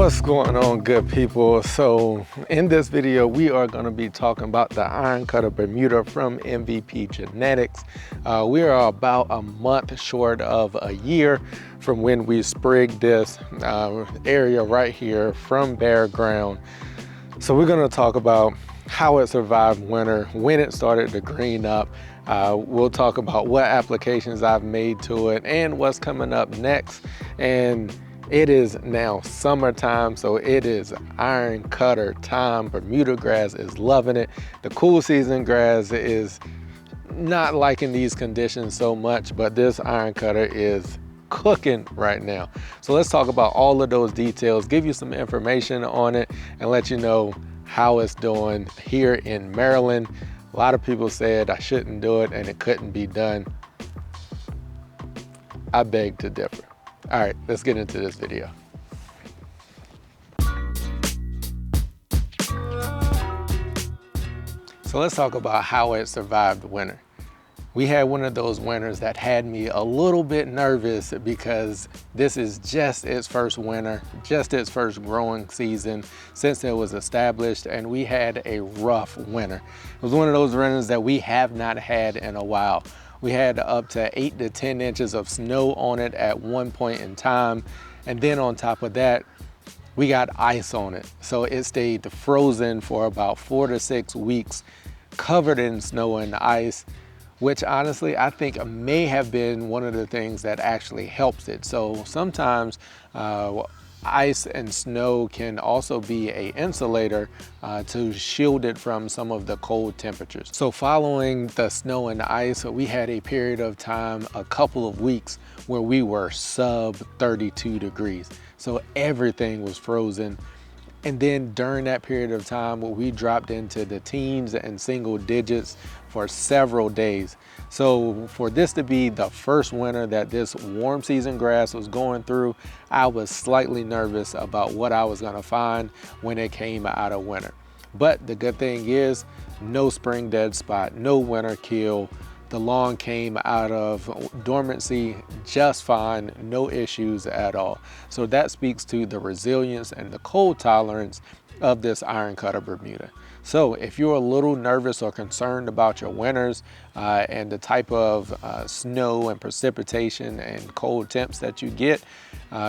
What's going on, good people? So in this video we are going to be talking about the IronCutter Bermuda from MVP Genetics. We are about a month short of a year from when we sprigged this area right here from bare ground. So we're going to talk about how it survived winter, when it started to green up. We'll talk about what applications I've made to it and what's coming up next. And it is now summertime, so it is IronCutter time. Bermuda grass is loving it. The cool season grass is not liking these conditions so much, but this IronCutter is cooking right now. So let's talk about all of those details, give you some information on it, and let you know how it's doing here in Maryland. A lot of people said I shouldn't do it and it couldn't be done. I beg to differ. All right, let's get into this video. So let's talk about how it survived winter. We had one of those winters that had me a little bit nervous because this is just its first winter, just its first growing season since it was established, and we had a rough winter. It was one of those winters that we have not had in a while. We had up to 8 to 10 inches of snow on it at one point in time. And then on top of that, we got ice on it. So it stayed frozen for about 4 to 6 weeks, covered in snow and ice, which honestly, I think may have been one of the things that actually helps it. So sometimes ice and snow can also be an insulator to shield it from some of the cold temperatures. So following the snow and ice, we had a period of time, a couple of weeks, where we were sub 32 degrees. So everything was frozen. And then during that period of time, we dropped into the teens and single digits for several days. So for this to be the first winter that this warm season grass was going through, I was slightly nervous about what I was gonna find when it came out of winter. But the good thing is, no spring dead spot, no winter kill. The lawn came out of dormancy just fine, no issues at all. So that speaks to the resilience and the cold tolerance of this IronCutter Bermuda. So if you're a little nervous or concerned about your winters and the type of snow and precipitation and cold temps that you get,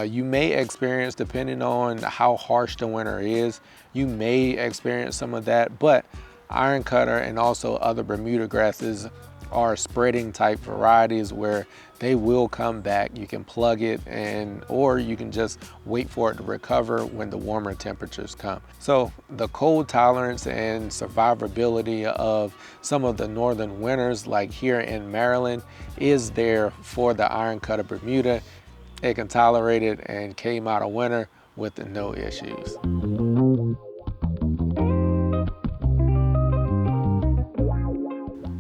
you may experience, depending on how harsh the winter is, you may experience some of that, but IronCutter and also other Bermuda grasses are spreading type varieties where they will come back. You can plug it or you can just wait for it to recover when the warmer temperatures come. So the cold tolerance and survivability of some of the northern winters, like here in Maryland, is there for the IronCutter Bermuda. It can tolerate it and came out of winter with no issues.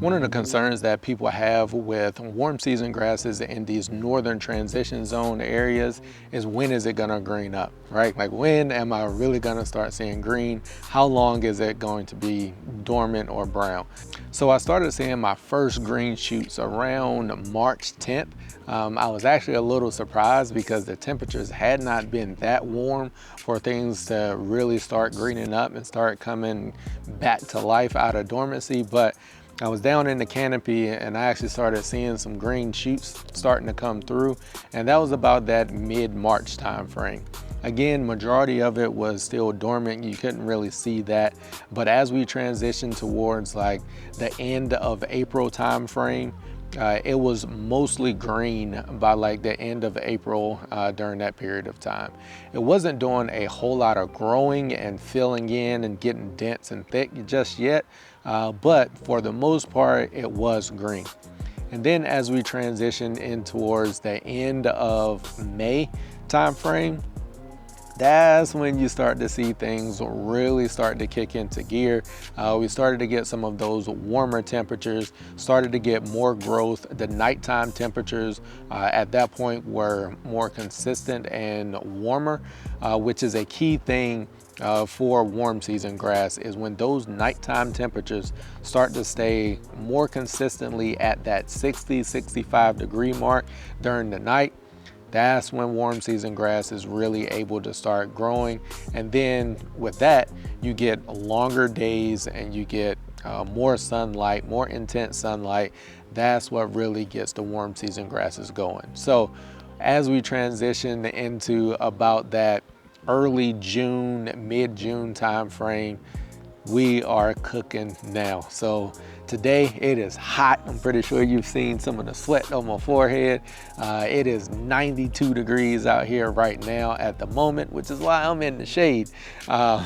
One of the concerns that people have with warm season grasses in these northern transition zone areas is, when is it gonna green up, right? Like, when am I really gonna start seeing green? How long is it going to be dormant or brown? So I started seeing my first green shoots around March 10th. I was actually a little surprised because the temperatures had not been that warm for things to really start greening up and start coming back to life out of dormancy. But I was down in the canopy and I actually started seeing some green shoots starting to come through, and that was about that mid-March time frame. Again, majority of it was still dormant. You couldn't really see that. But as we transitioned towards like the end of April time frame, it was mostly green by like the end of April during that period of time. It wasn't doing a whole lot of growing and filling in and getting dense and thick just yet, but for the most part, it was green. And then as we transitioned in towards the end of May time frame, that's when you start to see things really start to kick into gear. We started to get some of those warmer temperatures, started to get more growth. The nighttime temperatures at that point were more consistent and warmer, which is a key thing for warm season grass, is when those nighttime temperatures start to stay more consistently at that 60, 65 degree mark during the night. That's when warm season grass is really able to start growing. And then with that, you get longer days and you get more sunlight, more intense sunlight. That's what really gets the warm season grasses going. So as we transition into about that early June, mid-June time frame, we are cooking now. So today it is hot. I'm pretty sure you've seen some of the sweat on my forehead. It is 92 degrees out here right now at the moment, which is why I'm in the shade. But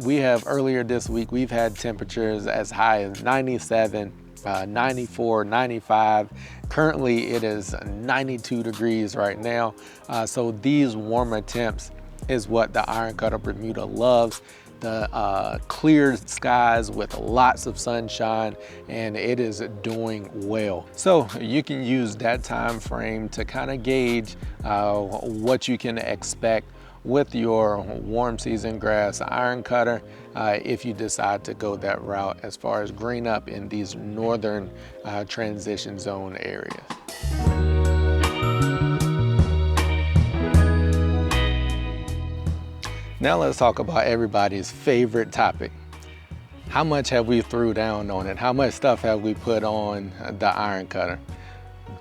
we have earlier this week, we've had temperatures as high as 97, 94, 95. Currently it is 92 degrees right now. So these warmer temps is what the IronCutter Bermuda loves. The clear skies with lots of sunshine, and it is doing well. So you can use that time frame to kind of gauge what you can expect with your warm season grass IronCutter if you decide to go that route as far as green up in these northern transition zone areas. Now let's talk about everybody's favorite topic. How much have we threw down on it? How much stuff have we put on the IronCutter?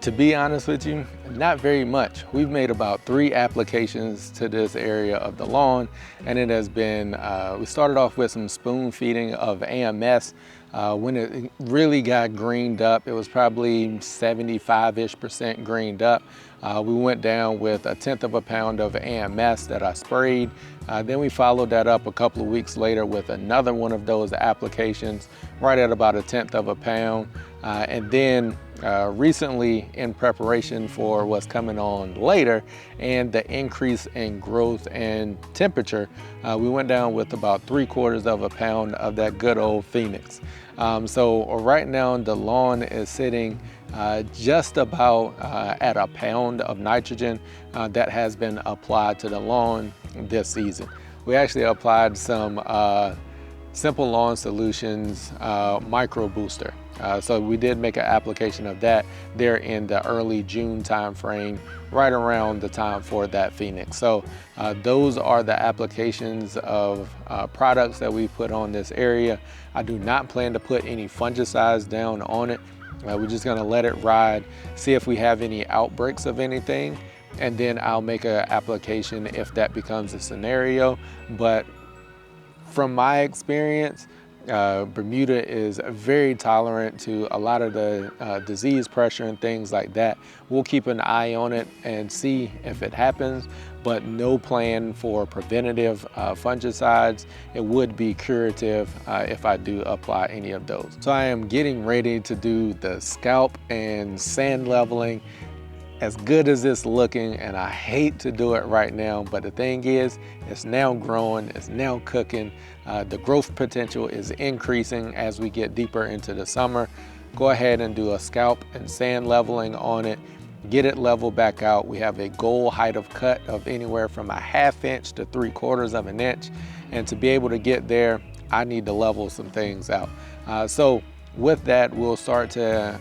To be honest with you, not very much. We've made about 3 applications to this area of the lawn, and it has been, we started off with some spoon feeding of AMS. When it really got greened up, it was probably 75-ish% greened up. We went down with 1/10 of a pound of AMS that I sprayed. Then we followed that up a couple of weeks later with another one of those applications, right at about 1/10 of a pound. And then recently, in preparation for what's coming on later and the increase in growth and temperature, we went down with about 3/4 of a pound of that good old Phoenix. So right now the lawn is sitting just about at a pound of nitrogen that has been applied to the lawn this season. We actually applied some Simple Lawn Solutions micro booster. So we did make an application of that there in the early June time frame, right around the time for that Phoenix. So those are the applications of products that we put on this area. I do not plan to put any fungicides down on it. We're just gonna let it ride, see if we have any outbreaks of anything, and then I'll make an application if that becomes a scenario. But from my experience, Bermuda is very tolerant to a lot of the disease pressure and things like that. We'll keep an eye on it and see if it happens, but no plan for preventative fungicides. It would be curative if I do apply any of those. So I am getting ready to do the scalp and sand leveling. As good as it's looking, and I hate to do it right now, but the thing is, it's now growing, it's now cooking. The growth potential is increasing as we get deeper into the summer. Go ahead and do a scalp and sand leveling on it, get it leveled back out. We have a goal height of cut of anywhere from 1/2 inch to 3/4 of an inch. And to be able to get there, I need to level some things out. So with that, we'll start to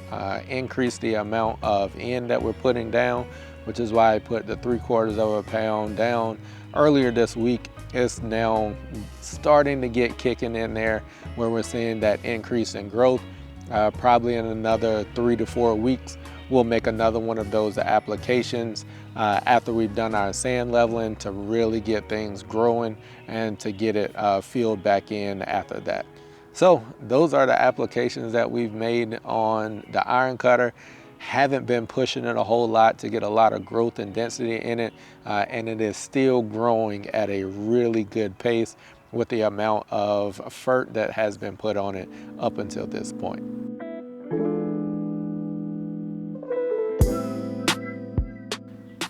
increase the amount of N that we're putting down, which is why I put the 3/4 of a pound down earlier this week. It's now starting to get kicking in there where we're seeing that increase in growth. Probably in another 3 to 4 weeks, we'll make another one of those applications after we've done our sand leveling to really get things growing and to get it filled back in after that. So those are the applications that we've made on the IronCutter. Haven't been pushing it a whole lot to get a lot of growth and density in it, and it is still growing at a really good pace with the amount of fert that has been put on it up until this point.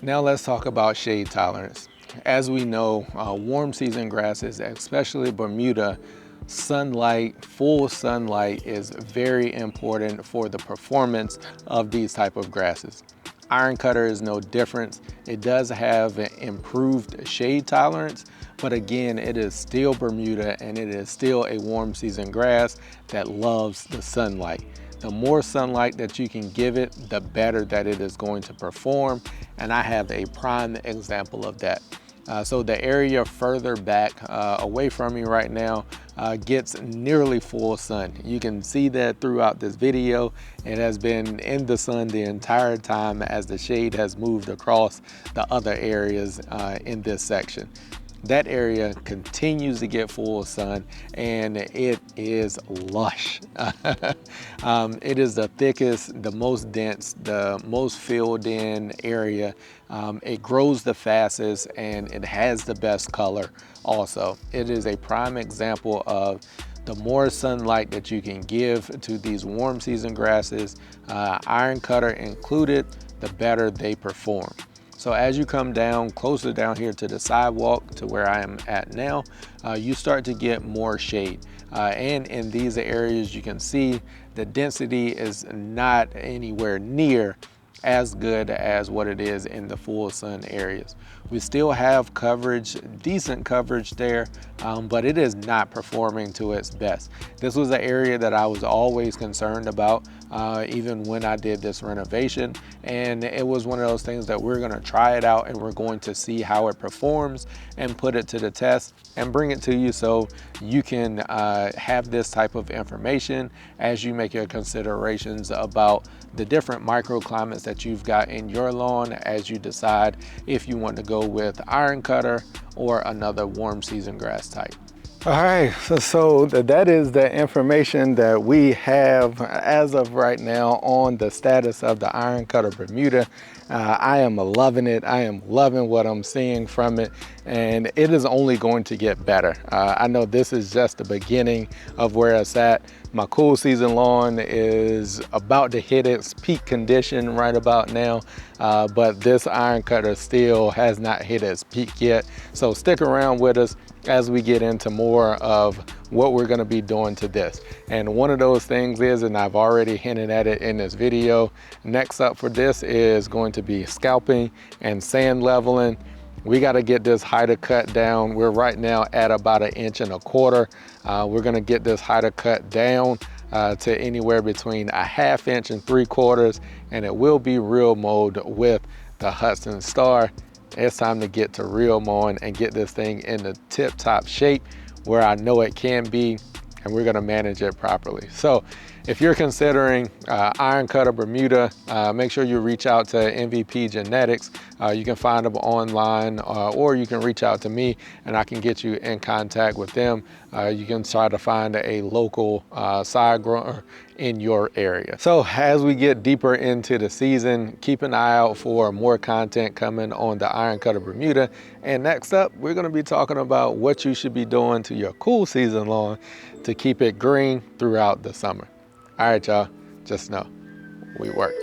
Now let's talk about shade tolerance. As we know, warm season grasses, especially Bermuda, sunlight, full sunlight is very important for the performance of these type of grasses. IronCutter is no different. It does have an improved shade tolerance, but again, it is still Bermuda and it is still a warm season grass that loves the sunlight. The more sunlight that you can give it, the better that it is going to perform. And I have a prime example of that. So the area further back away from me right now gets nearly full sun. You can see that throughout this video. It has been in the sun the entire time as the shade has moved across the other areas in this section. That area continues to get full sun and it is lush. It is the thickest, the most dense, the most filled in area. It grows the fastest and it has the best color also. It is a prime example of the more sunlight that you can give to these warm season grasses, IronCutter included, the better they perform. So as you come down closer down here to the sidewalk to where I am at now, you start to get more shade. And in these areas, you can see the density is not anywhere near as good as what it is in the full sun areas. We still have coverage, decent coverage there, but it is not performing to its best. This was an area that I was always concerned about, even when I did this renovation. And it was one of those things that we're gonna try it out and we're going to see how it performs and put it to the test and bring it to you so you can have this type of information as you make your considerations about the different microclimates that you've got in your lawn as you decide if you want to go with IronCutter or another warm season grass type. All right, so that is the information that we have as of right now on the status of the IronCutter Bermuda. I am loving it. I am loving what I'm seeing from it, and it is only going to get better. I know this is just the beginning of where it's at. My cool season lawn is about to hit its peak condition right about now, but this IronCutter still has not hit its peak yet. So stick around with us as we get into more of what we're gonna be doing to this. And one of those things is, and I've already hinted at it in this video, next up for this is going to be scalping and sand leveling. We gotta get this height cut down. We're right now at about 1.25 inches. We're gonna get this height cut down to anywhere between 1/2 inch and 3/4, and it will be real mowed with the Hudson Star. It's time to get to real mowing and get this thing in the tip-top shape where I know it can be, and we're gonna manage it properly. So if you're considering IronCutter Bermuda, make sure you reach out to MVP Genetics. You can find them online, or you can reach out to me and I can get you in contact with them. You can try to find a local side grower in your area. So as we get deeper into the season, keep an eye out for more content coming on the IronCutter Bermuda. And next up, we're gonna be talking about what you should be doing to your cool season lawn to keep it green throughout the summer. All right, y'all, just know we work.